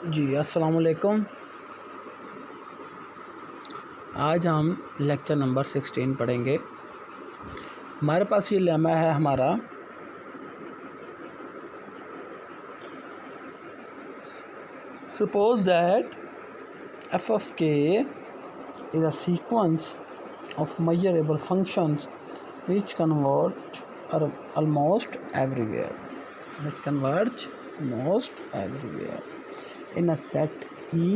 जी अस्सलाम वालेकुम। आज हम लेक्चर नंबर 16 पढ़ेंगे। हमारे पास ये लेमा है हमारा, सपोज दैट एफ ऑफ के is a sequence of measurable functions which converge almost everywhere in a set E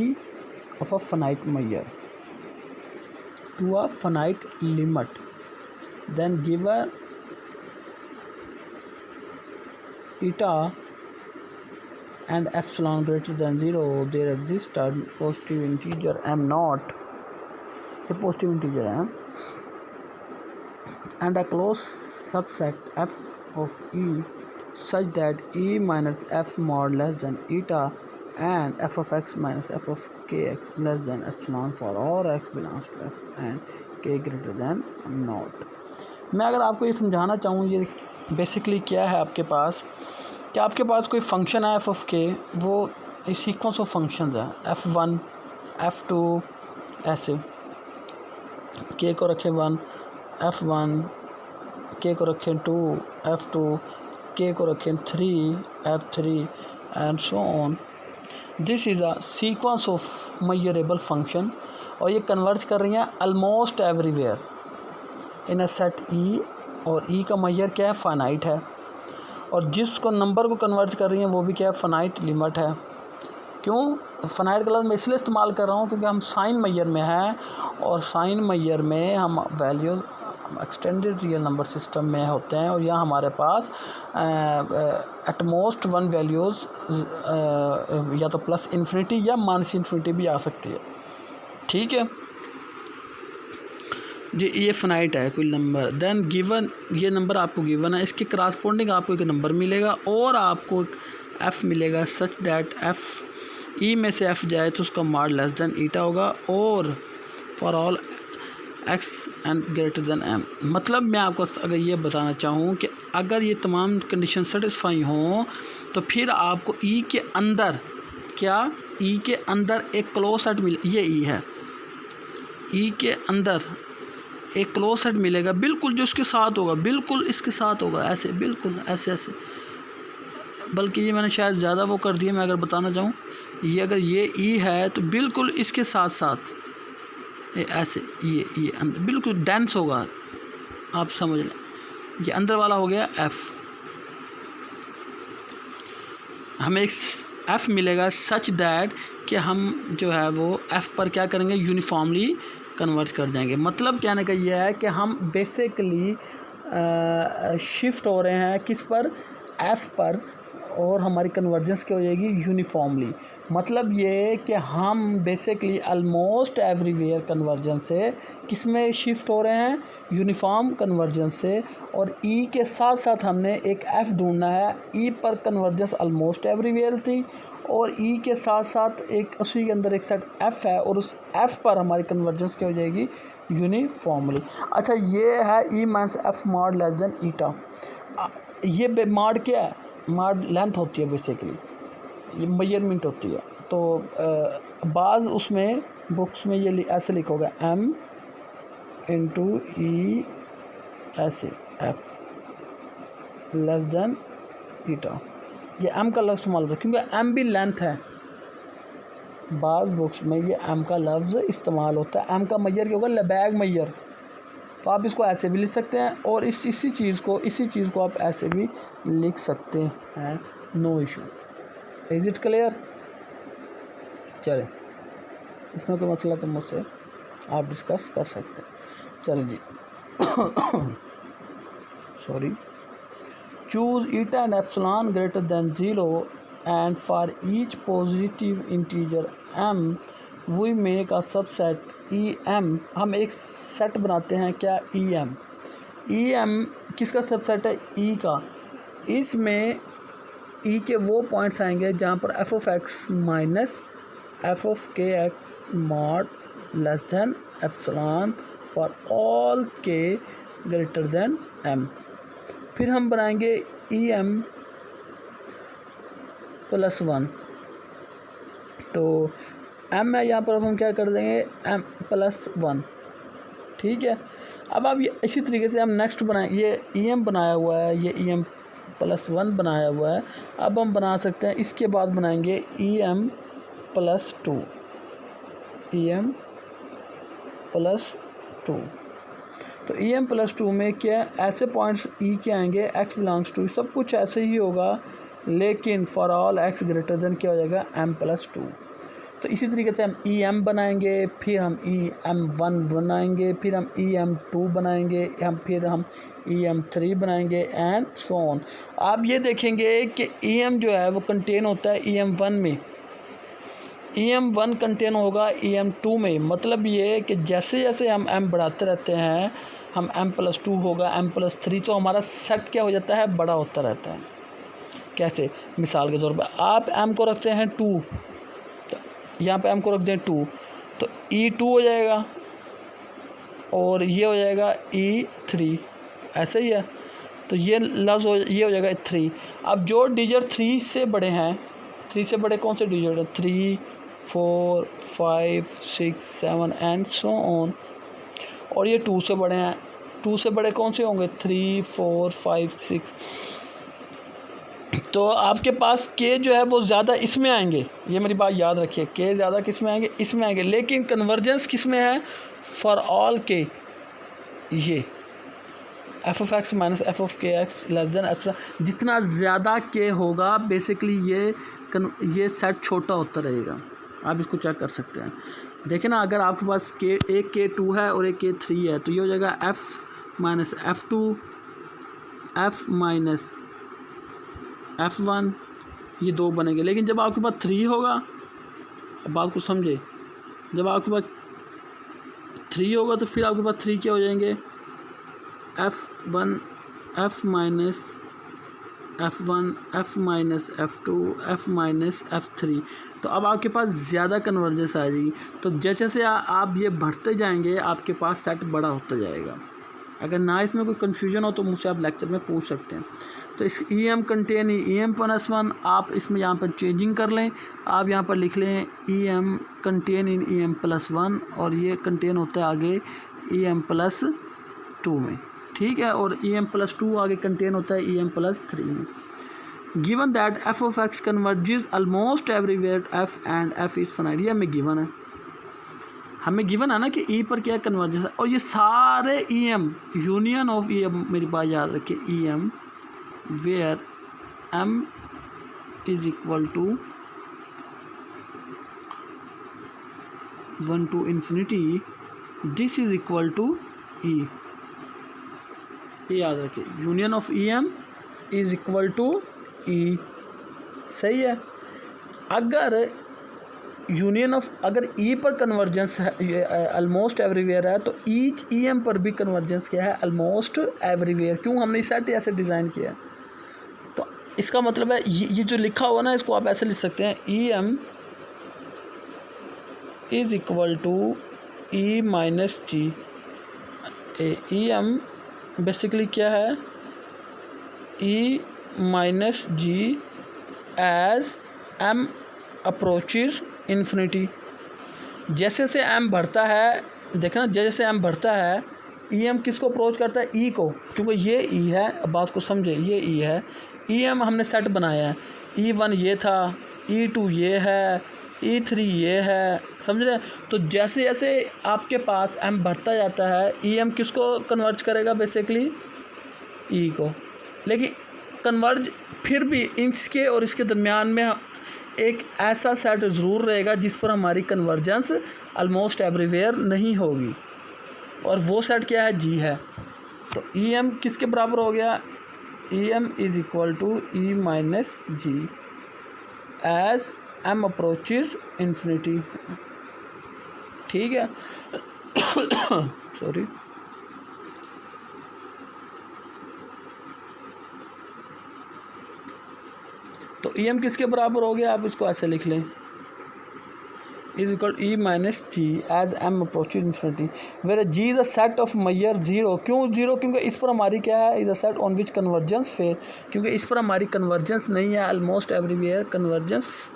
of a finite measure to a finite limit, then given eta and epsilon greater than 0, there exists a positive integer m naught, a positive integer m, and a closed subset f of E such that E minus f mod less than eta and f of x minus f of kx less than epsilon for all x belongs to f and k greater than naught। मैं अगर आपको ये समझाना चाहूँ, ये basically क्या है आपके पास, कि आपके पास कोई फंक्शन है एफ ऑफ के, वो एक सीक्वेंस ऑफ फंक्शंस है f1 f2 ऐसे, के को रखें 1 f1, के को रखें 2 f2, के को रखें 3 f3 and so on. This is a sequence of measurable function और ये कन्वर्ज कर रही हैं almost everywhere in a set ई, और ई का मेजर क्या है, फाइनाइट है, और जिसको नंबर को कन्वर्ज कर रही हैं वो भी क्या है, फाइनाइट लिमिट है। क्यों फाइनाइट का लफ्ज़ मैं इसलिए इस्तेमाल कर रहा हूँ क्योंकि हम साइन मैयर में हैं, और साइन मैयर में हम values extended real number system में होते हैं, और यहाँ हमारे पास एट मोस्ट वन वैल्यूज़ या तो प्लस इन्फिनिटी या माइनस इन्फिनिटी भी आ सकती है। ठीक है जी, ये फाइनाइट है कोई नंबर, देन गिवन, ये नंबर आपको गिवन है, इसके करस्पॉन्डिंग आपको एक नंबर मिलेगा और आपको एक एफ़ मिलेगा सच दैट एफ़ ई में से एफ़ जाए तो उसका मॉड लेस देन ईटा होगा, और for all x and greater than m. मतलब मैं आपको अगर ये बताना चाहूँ कि अगर ये तमाम कंडीशन सेटिस्फाई हों तो फिर आपको ई के अंदर क्या, ई के अंदर एक क्लोज सेट मिले, ये ई है, ई के अंदर एक क्लोज सेट मिलेगा बिल्कुल जो उसके साथ होगा, बिल्कुल इसके साथ होगा, ऐसे बिल्कुल ऐसे ऐसे, बल्कि ये मैंने शायद ज़्यादा वो कर दिया। मैं अगर बताना चाहूँ, ये अगर ये ई है तो बिल्कुल इसके साथ साथ ये ऐसे, ये अंदर बिल्कुल डेंस होगा, आप समझ लें, ये अंदर वाला हो गया एफ़। हमें एक एफ़ मिलेगा सच दैट कि हम जो है वो एफ़ पर क्या करेंगे, यूनिफॉर्मली कन्वर्ट कर जाएंगे। मतलब कहने का ये है कि हम बेसिकली शिफ्ट हो रहे हैं किस पर, एफ़ पर, और हमारी कन्वर्जेंस क्या हो जाएगी, यूनिफॉर्मली। मतलब ये कि हम बेसिकली ऑलमोस्ट एवरीवेयर कन्वर्जेंस से किस में शिफ्ट हो रहे हैं, यूनिफॉर्म कन्वर्जेंस से, और ई के साथ साथ हमने एक एफ़ ढूंढना है। ई पर कन्वर्जेंस ऑलमोस्ट एवरीवेयर थी, और ई के साथ साथ एक उसी के अंदर एक सेट एफ़ है, और उस एफ़ पर हमारी कन्वर्जेंस क्या हो जाएगी, यूनिफॉर्मली। अच्छा, ये है E minus F mod less than eta. ये मॉड क्या है, मॉड लेंथ होती है, बेसिकली ये मेजरमेंट होती है। तो बाज़ उसमें बुक्स में ये ऐसे लिखा होगा एम इंटू ई ऐसे एफ़ लेस देन ईटा, ये एम का लफ्ज़ इस्तेमाल होता है क्योंकि एम भी लेंथ है। बाज़ बुक्स में ये एम का लफ्ज़ इस्तेमाल होता है। एम का मैयर क्या होगा, लेबैग मैयर, तो आप इसको ऐसे भी लिख सकते हैं, और इसी चीज़ को आप ऐसे भी लिख सकते हैं, no issue. Is it clear? चले, इसमें कोई मसला तो मुझसे आप डिस्कस कर सकते हैं। चलो जी sorry. Choose eta and epsilon greater than 0 and for each positive integer m we make a subset E M. हम एक सेट बनाते हैं क्या, ई एम। ई एम किसका सबसेट है, ई का। इसमें ई के वो पॉइंट्स आएंगे जहाँ पर F of x minus F of k x mod less than epsilon for all k greater than M. फिर हम बनाएंगे ई एम प्लस 1, तो m है यहाँ पर, अब हम क्या कर देंगे m+1, ठीक है। अब आप ये इसी तरीके से हम नेक्स्ट बनाए, ये em बनाया हुआ है, ये em+1 बनाया हुआ है। अब हम बना सकते हैं, इसके बाद बनाएंगे em+2, em+2। तो em+2 में क्या ऐसे पॉइंट्स e के आएंगे, x बिलोंग्स टू, सब कुछ ऐसे ही होगा, लेकिन for all x greater than क्या हो जाएगा m+2। तो इसी तरीके से हम em बनाएंगे, फिर हम em1 बनाएंगे, फिर हम em2 बनाएंगे, फिर हम em3 बनाएंगे एंड सो ऑन। आप ये देखेंगे कि em जो है वो कंटेन होता है em1 में, em1 कंटेन होगा em2 में। मतलब ये कि जैसे जैसे हम m बढ़ाते रहते हैं, हम m+2 होगा, m+3, तो हमारा सेट क्या हो जाता है, बड़ा होता रहता है। कैसे, मिसाल के तौर पर आप m को रखते हैं 2, तो यहाँ पे m को रख दें 2, तो e2 हो जाएगा और ये हो जाएगा e3, ऐसे ही है। तो ये लफ्ज़ ये हो जाएगा 3। अब जो डिजिट 3 से बड़े हैं, 3 से बड़े कौन से डिजिट हैं, 3, 4, 5, 6, 7 एंड सो ऑन। और ये 2 से बड़े हैं, 2 से बड़े कौन से होंगे, 3, 4, 5, 6। तो आपके पास k जो है वो ज़्यादा इसमें आएंगे, ये मेरी बात याद रखिए, k ज़्यादा किस में आएंगे, इसमें आएंगे। लेकिन कन्वर्जेंस किस में है, फॉर ऑल k, ये f(x - f(kx) x), जितना ज़्यादा k होगा बेसिकली ये सेट छोटा होता रहेगा। आप इसको चेक कर सकते हैं, देखें ना, अगर आपके पास एक k2 है और एक k3 है, तो ये हो जाएगा f - f2, f - f1, ये 2 बनेंगे। लेकिन जब आपके पास 3 होगा, बात को समझे, जब आपके पास 3 होगा तो फिर आपके पास 3 क्या हो जाएंगे, f1, f - f1, f - f2, f - f3। तो अब आपके पास ज़्यादा कन्वर्जेंस आ जाएगी। तो जैसे जैसे आप ये बढ़ते जाएंगे, आपके पास सेट बड़ा होता जाएगा। अगर ना इसमें कोई कन्फ्यूजन हो तो मुझसे आप लेक्चर में पूछ सकते हैं। तो इस em कंटेन em+1, आप इसमें यहाँ पर चेंजिंग कर लें, आप यहाँ पर लिख लें em कंटेन इन em+1, और ये कंटेन होता है आगे em+2 में, ठीक है। और em+2 आगे कंटेन होता है em+3 में। Given that f(x) converges almost everywhere f and f is finite, ये हमें गिवन है, हमें गिवन है ना कि e पर क्या कन्वर्जेंस है। और ये सारे em यूनियन ऑफ e, मेरी बात याद रखिए, em where m is equal to 1 to infinity, this is equal to e, ये याद रखिए, union of em is equal to e, सही है। अगर यूनियन ऑफ, अगर e पर कन्वर्जेंस है ऑलमोस्ट एवरीवेयर है, तो ईच em पर भी कन्वर्जेंस क्या है, ऑलमोस्ट एवरीवेयर। क्यों हमने सेट ऐसे डिज़ाइन किया है, तो इसका मतलब है ये जो लिखा हुआ ना, इसको आप ऐसे लिख सकते हैं, em is equal to e minus g। em basically क्या है, e minus g as m approaches infinity. जैसे जैसे m बढ़ता है, देखना, जैसे जैसे m बढ़ता है, em किसको अप्रोच करता है, e को, क्योंकि ये e है, अब बात को समझे, ये e है, em हमने सेट बनाया है, e1 ये था, e2 ये है, e3 ये है, समझ रहे हैं। तो जैसे जैसे आपके पास m बढ़ता जाता है, em किसको कन्वर्ज करेगा, बेसिकली e को। लेकिन कन्वर्ज फिर भी इसके और इसके दरमियान में एक ऐसा सेट ज़रूर रहेगा जिस पर हमारी कन्वर्जेंस ऑलमोस्ट एवरीवेयर नहीं होगी, और वो सेट क्या है, g है। तो em किसके बराबर हो गया, em is equal to e minus g as m approaches infinity, ठीक है। सॉरी, तो em किसके बराबर हो गया, आप इसको ऐसे लिख लें, is equal e minus G as m approaches infinity, where g is a set of measure 0। क्यों 0, क्योंकि इस पर हमारी क्या है, is a set on which convergence fail, क्योंकि इस पर हमारी कन्वर्जेंस नहीं है, ऑलमोस्ट एवरीवेयर कन्वर्जेंस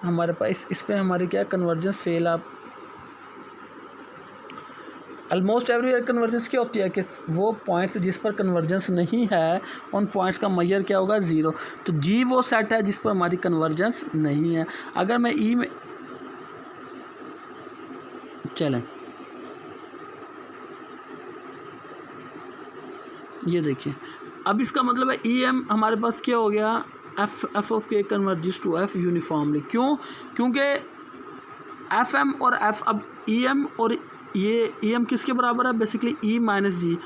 हमारे पास इस पे हमारी क्या कन्वर्जेंस फेल आप ऑलमोस्ट एवरीवेयर कन्वर्जेंस क्या होती है कि वो पॉइंट्स जिस पर कन्वर्जेंस नहीं है उन पॉइंट्स का मेजर क्या होगा, ज़ीरो। तो जी वो सेट है जिस पर हमारी कन्वर्जेंस नहीं है। अगर मैं ई में चलें, ये देखिए, अब इसका मतलब है ई एम हमारे पास क्या हो गया, एफ ऑफ के कन्वर्जेस टू एफ यूनिफॉर्मली। क्यों? क्योंकि एफ एम और एफ, अब ई एम और ये ई एम किसके बराबर है, बेसिकली ई माइनस जी।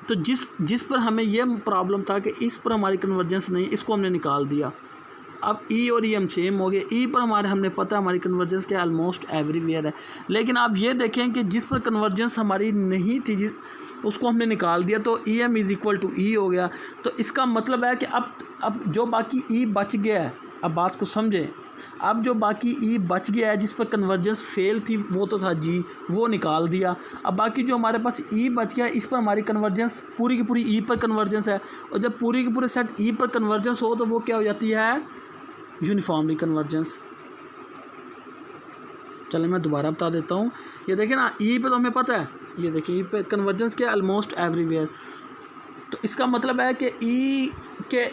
तो जिस पर हमें ये प्रॉब्लम था कि इस पर हमारी कन्वर्जेंस नहीं, इसको हमने निकाल दिया। अब ई और ई एम सेम हो गए। ई पर हमने पता है हमारी कन्वर्जेंस क्या ऑलमोस्ट एवरीवेयर है। लेकिन आप ये देखें कि जिस पर कन्वर्जेंस हमारी नहीं थी उसको हमने निकाल दिया, तो E M is equal to E हो गया। तो इसका मतलब है कि अब जो बाकी ई बच गया है, अब बात को समझें, अब जो बाकी ई बच गया है जिस पर कन्वर्जेंस फेल थी वो तो था जी, वो निकाल दिया। अब बाकी जो हमारे पास ई बच गया है इस पर हमारी कन्वर्जेंस पूरी की पूरी ई पर कन्वर्जेंस है, और जब पूरी की पूरे सेट ई पर कन्वर्जेंस हो तो वो क्या हो जाती है, यूनिफॉर्मली कन्वर्जेंस। चलिए मैं दोबारा बता देता हूँ। ये देखिए ना, ई पे तो हमें पता है, ये देखिए ई पे कन्वर्जेंस क्या, ऑलमोस्ट एवरीवेयर। तो इसका मतलब है कि ई के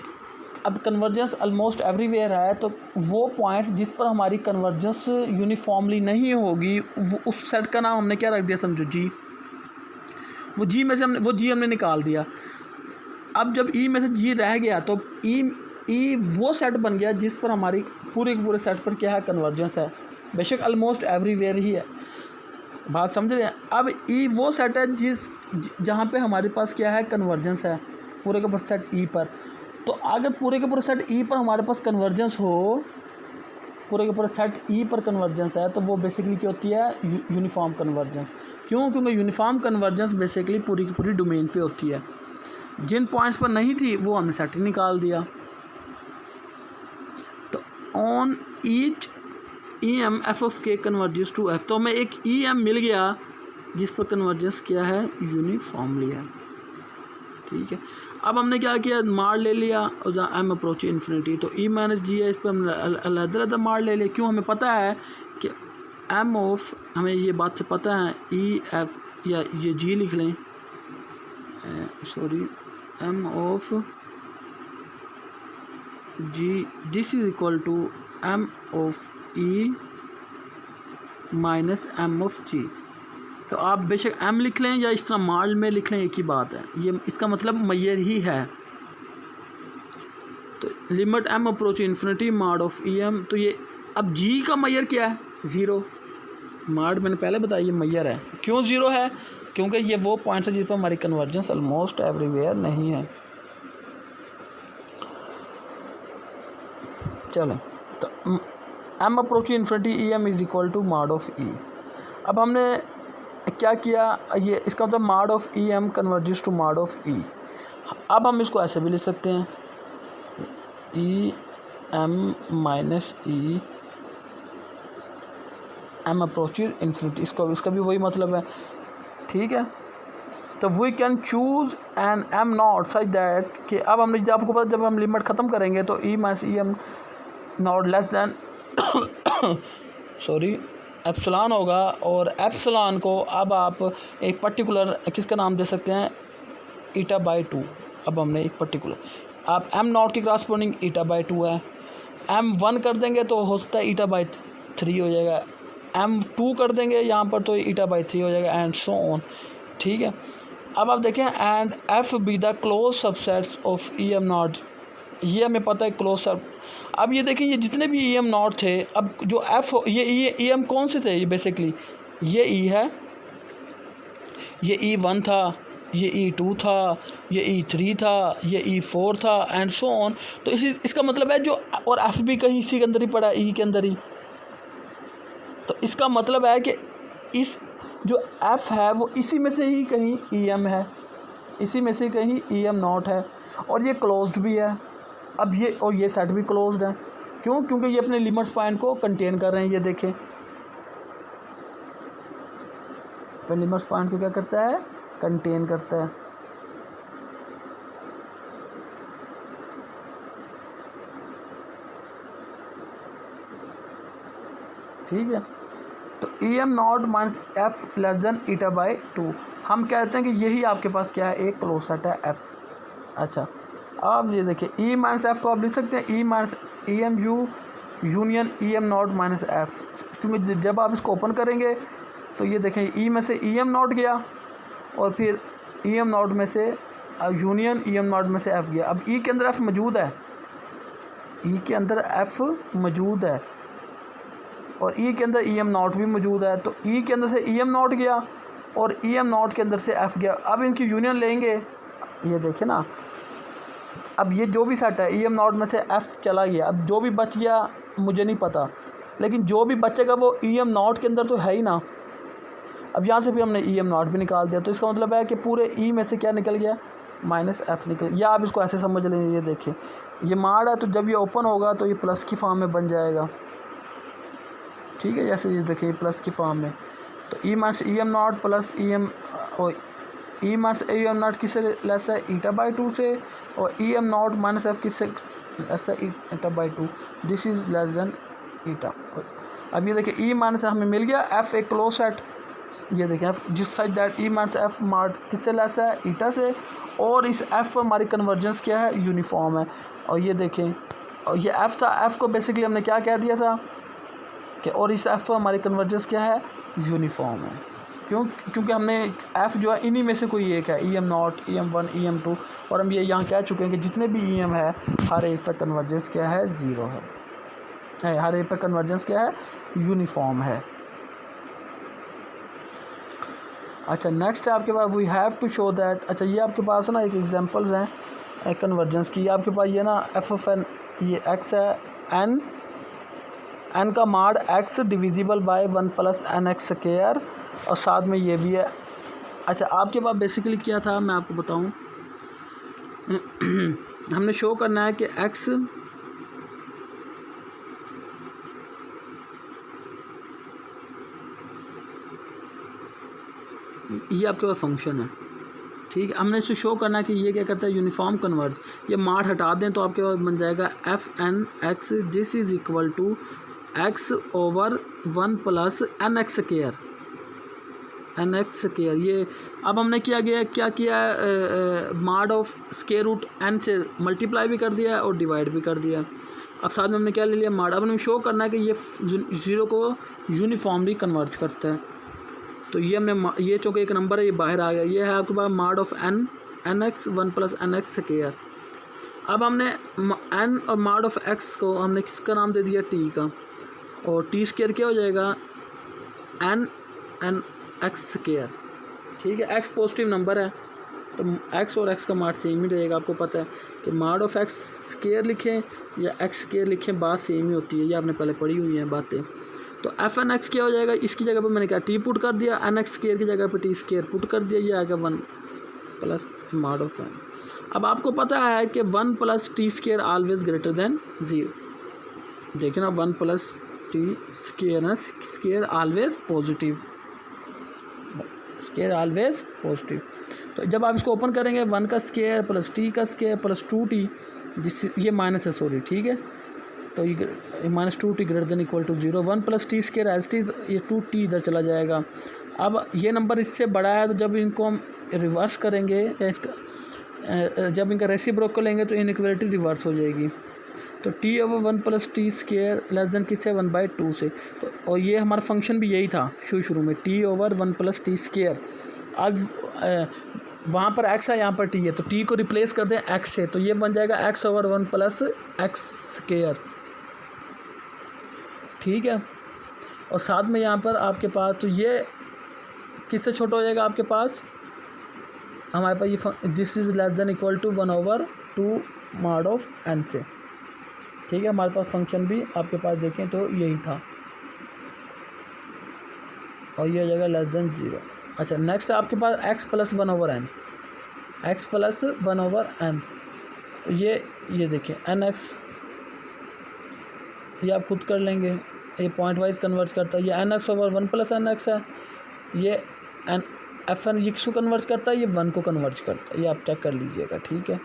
अब कन्वर्जेंस ऑलमोस्ट एवरीवेयर है, तो वो पॉइंट्स जिस पर हमारी कन्वर्जेंस यूनिफॉर्मली नहीं होगी वो उस सेट का नाम हमने क्या रख दिया, समझो जी। वो जी में से हमने निकाल दिया। अब जब ई में से जी रह गया तो ई वो सेट बन गया जिस पर हमारी पूरे के पूरे सेट पर क्या है, कन्वर्जेंस है। बेशक ऑलमोस्ट एवरीवेयर ही है, बात समझ रहे हैं। अब ई वो सेट है जहाँ पे हमारे पास क्या है, कन्वर्जेंस है पूरे के पूरे सेट ई पर। तो अगर पूरे के पूरे सेट ई पर हमारे पास कन्वर्जेंस हो, पूरे के पूरे सेट ई पर कन्वर्जेंस है, तो वो बेसिकली क्या होती है, यूनिफॉर्म कन्वर्जेंस। क्यों? क्योंकि यूनिफॉर्म कन्वर्जेंस बेसिकली पूरी की पूरी डोमेन पे होती है। जिन पॉइंट्स पर नहीं थी वो हमने सेट ही निकाल दिया। तो on each e m f of के कन्वर्जेस टू एफ, तो हमें एक ई एम मिल गया जिस पर कन्वर्जेंस क्या है, यूनिफॉर्मली है। ठीक है, अब हमने क्या किया, मार ले लिया और एम अप्रोच इन्फिनिटी, तो ई माइनस जी है, इस पर हमने अलग मार ले लिया। क्यों? हमें पता है कि एम ऑफ, हमें ये बात से पता है, ई एफ या ये जी लिख लें, sorry, M of G this is equal to M of E minus M of G. तो आप बेशक एम लिख लें या इस तरह माल में लिख लें, एक ही बात है, ये इसका मतलब मैयर ही है। तो लिमिट एम अप्रोच इन्फिनिटी माड ऑफ ई एम, तो ये अब जी का मैयर क्या है, ज़ीरो। माड मैंने पहले बताया ये मैयर है। क्यों ज़ीरो है? क्योंकि ये वो पॉइंट्स है जिस पर हमारी कन्वर्जेंस ऑलमोस्ट एवरीवेयर नहीं है। चलें, तो m approach infinity e M is equal to mod of e. अब हमने क्या किया, ये इसका मतलब mod of e m converges to mod of e. अब हम इसको ऐसे भी लिख सकते हैं, ई एम माइनस ई एम अप्रोच इन्फिनिटी, इसका भी वही मतलब है। ठीक है, तो we can choose n m not such that कि अब हमने जब आपको पता, जब हम लिमिट ख़त्म करेंगे तो E minus E M not less than sorry epsilon होगा, और एप्सिलॉन को अब आप एक पर्टिकुलर किसका नाम दे सकते हैं, ईटा बाई 2। अब हमने एक पर्टिकुलर, आप एम नॉट की क्रॉसपोंडिंग ईटा बाई 2 है, एम 1 कर देंगे तो हो सकता है ईटा बाई 3 हो जाएगा, एम 2 कर देंगे यहाँ पर तो ईटा बाई 3 हो जाएगा, एंड सो ऑन। ठीक है, अब आप देखें, and F be the close subsets of e M not, ये हमें पता है क्लोज सब। अब ये देखें, ये जितने भी ई एम नॉट थे, अब जो एफ, ये ई एम कौन से थे, ये बेसिकली ये ई है, ये ई 1 था, ये ई 2 था, ये ई 3 था, ये ई 4 था, एंड सो ऑन। तो इसका मतलब है जो, और एफ भी कहीं इसी के अंदर ही पड़ा है, ई के अंदर ही। तो इसका मतलब है कि इस जो एफ है वो इसी में से ही कहीं ई एम है, इसी में से कहीं ई एम नॉट है, और ये क्लोज्ड भी है। अब ये और ये सेट भी क्लोज्ड है। क्यों? क्योंकि ये अपने लिमिट्स पॉइंट को कंटेन कर रहे हैं। ये देखें, अपने लिमिट्स पॉइंट को क्या करता है, कंटेन करता है। ठीक है। तो EM not minus F less than eta by 2, हम कहते हैं कि यही आपके पास क्या है, एक क्लोज सेट है एफ। अच्छा, अब ये देखिए ई माइनस एफ को आप लिख सकते हैं E minus EM U union EM not minus F, क्योंकि जब आप इसको ओपन करेंगे तो ये देखें ई में से EM नॉट गया और फिर EM नॉट में से यूनियन EM नॉट में से एफ गया। अब ई के अंदर एफ मौजूद है, ई के अंदर एफ मौजूद है और ई के अंदर EM नॉट भी मौजूद है, तो ई के अंदर से EM नॉट गया और EM नॉट के अंदर से एफ गया। अब इनकी यूनियन लेंगे, ये देखें ना, अब ये जो भी सेट है EM नॉट में से एफ चला गया, अब जो भी बच गया मुझे नहीं पता, लेकिन जो भी बचेगा वो EM नॉट के अंदर तो है ही ना। अब यहाँ से भी हमने EM नॉट भी निकाल दिया, तो इसका मतलब है कि पूरे ई में से क्या निकल गया, माइनस एफ निकल। या आप इसको ऐसे समझ लेंगे, ये देखिए ये माड है, तो जब ये ओपन होगा तो ये प्लस की फॉर्म में बन जाएगा, ठीक है। जैसे ये देखिए प्लस की फॉर्म में, तो E minus EM not plus EM और ई माइनस EM नॉट किससे लेस है, ईटा बाई 2 से, और EM नॉट माइनस एफ किससे लेस है, eta by 2, this is less than eta. अब ये देखिए ई माइनस हमें मिल गया एफ एक क्लोज सेट, ये देखें एफ जिस such that E minus F mart किससे लेस है, ईटा से, और इस एफ पर हमारी कन्वर्जेंस क्या है, यूनिफॉर्म है। और ये देखें, और ये एफ था, एफ को बेसिकली हमने क्या कह दिया था कि, और इस एफ पर हमारी कन्वर्जेंस क्या है, यूनिफॉर्म है। क्योंकि हमने एफ जो है इन्हीं में से कोई एक है, EM नॉट, EM1, EM2, और हम ये यहाँ कह चुके हैं कि जितने भी EM है हर एक पर कन्वर्जेंस क्या है, ज़ीरो है, हर एक पर कन्वर्जेंस क्या है, यूनिफॉर्म है। अच्छा, नेक्स्ट है आपके पास we have to show that, अच्छा ये आपके पास ना एक एग्जांपल्स हैं कन्वर्जेंस की। आपके पास ये ना एफ ऑफ एन, ये एक्स है, एन का mod x divisible by 1 plus n x square, और साथ में ये भी है। अच्छा, आपके पास बेसिकली क्या था मैं आपको बताऊं, हमने शो करना है कि एक्स ये आपके पास फंक्शन है, ठीक है। हमने इसे शो करना है कि ये क्या करता है, यूनिफॉर्म कन्वर्ज। ये मार्ट हटा दें तो आपके पास बन जाएगा f n x this is equal to x over 1 plus n x square, n x square. ये अब हमने क्या किया है, mod of square root n से मल्टीप्लाई भी कर दिया है और डिवाइड भी कर दिया है। अब साथ में हमने क्या ले लिया, मार्ड। अब हमें शो करना है कि ये ज़ीरो को यूनिफॉर्मली कन्वर्ज करता है, तो ये हमने ये चूँकि एक नंबर है ये बाहर आ गया, ये है आपके पास mod of n x 1 plus n x square. अब हमने एन और मार्ड ऑफ एक्स को हमने किसका नाम दे दिया, टी का, और टी स्क्वायर क्या हो जाएगा, एन एक्स स्क्वायर, ठीक है। एक्स पॉजिटिव नंबर है तो एक्स और एक्स का मार्ड सेम ही रहेगा। आपको पता है कि मार्ड ऑफ एक्स स्क्वायर लिखें या एक्स स्क्वायर लिखें, बात सेम ही होती है, ये आपने पहले पढ़ी हुई हैं बातें। तो एफ एन एक्स क्या हो जाएगा, इसकी जगह पर मैंने क्या टी पुट कर दिया, एन एक्स स्क्वायर की जगह पर टी स्क्वायर पुट कर दिया, ये आएगा 1 प्लस मार्ड ऑफ एन। अब आपको पता है कि 1 plus t square always greater than 0, देखिए ना 1 प्लस टी स्क्वायर है, square always positive, square always positive. तो जब आप इसको ओपन करेंगे 1 का स्क्वायर प्लस टी का स्क्वायर प्लस 2t, जिस ये माइनस है सॉरी, ठीक है, तो ये minus 2t greater than equal to 0, 1 plus t square as t, ये 2t इधर चला जाएगा। अब ये नंबर इससे बड़ा है, तो जब इनको हम रिवर्स करेंगे या इसका जब इनका रेसिप्रोकल लेंगे तो इनइक्वालिटी रिवर्स हो जाएगी। तो t over 1 plus t square less than किससे, 1/2 से। तो और ये हमारा फंक्शन भी यही था शुरू में, t over 1 plus t square. अब वहाँ पर x है, यहाँ पर t है, तो t को रिप्लेस कर दें x से, तो ये बन जाएगा x over 1 plus x square, ठीक है। और साथ में यहाँ पर आपके पास, तो ये किससे छोटा हो जाएगा आपके पास, हमारे पास ये this is less than equal to 1/2 mod of n से, ठीक है। हमारे पास फंक्शन भी आपके पास देखें तो यही था, और ये हो जाएगा लेस देन 0। अच्छा, नेक्स्ट आपके पास x plus 1/n, x plus 1/n, तो ये देखिए एन एक्स, ये आप खुद कर लेंगे, ये पॉइंट वाइज कन्वर्ट करता है, ये n x over 1 plus n x है, ये एन एफ एन एक्स को कन्वर्ट करता है, ये 1 को कन्वर्ट करता है, ये आप चेक कर लीजिएगा, ठीक है।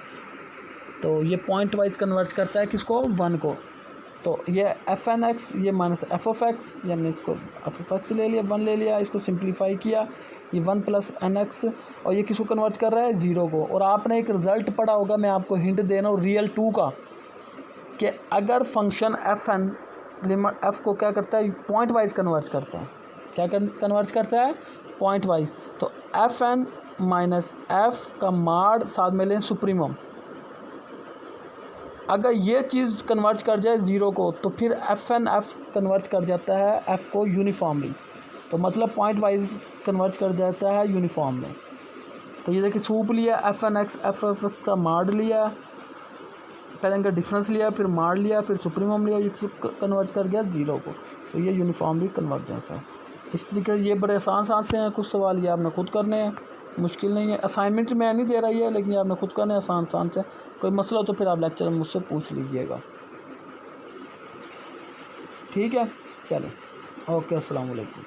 तो ये पॉइंट वाइज कन्वर्ट करता है किसको, 1 को, तो ये एफ एन एक्स ये माइनस एफ ऑफ एक्स, ये हमने इसको एफ ऑफ एक्स ले लिया, 1 ले लिया, इसको सिंप्लीफाई किया, ये 1 प्लस एन एक्स, और ये किसको कन्वर्ट कर रहा है 0 को। और आपने एक रिज़ल्ट पढ़ा होगा, मैं आपको हिंट दे रहा हूँ रियल 2 का, कि अगर function f n limit f को क्या करता है पॉइंट वाइज कन्वर्ट करता है, क्या कन्वर्ट करता है पॉइंट वाइज, तो एफ एन माइनस एफ का माड साथ में लें सुप्रीमम, अगर ये चीज़ कन्वर्ट कर जाए 0 को तो फिर एफ एन एफ कन्वर्ट कर जाता है एफ़ को यूनिफॉर्मली, तो मतलब पॉइंट वाइज कन्वर्ट कर जाता है यूनिफॉर्म में। तो ये देखिए सूप लिया, f n x f f का माड लिया, पहले इनका डिफरेंस लिया, फिर माड लिया, फिर सुप्रीमम लिया, ये कन्वर्ट कर गया 0 को, तो ये यूनिफॉर्मली कन्वर्जेंस है। इस तरीके ये बड़े आसान से हैं, कुछ सवाल ये आपने खुद करने हैं, मुश्किल नहीं है। असाइनमेंट में नहीं दे रही है, लेकिन ये आपने खुद करने हैं आसान से। कोई मसला हो तो फिर आप लेक्चर में मुझसे पूछ लीजिएगा, ठीक है। चलें, ओके, अस्सलाम वालेकुम।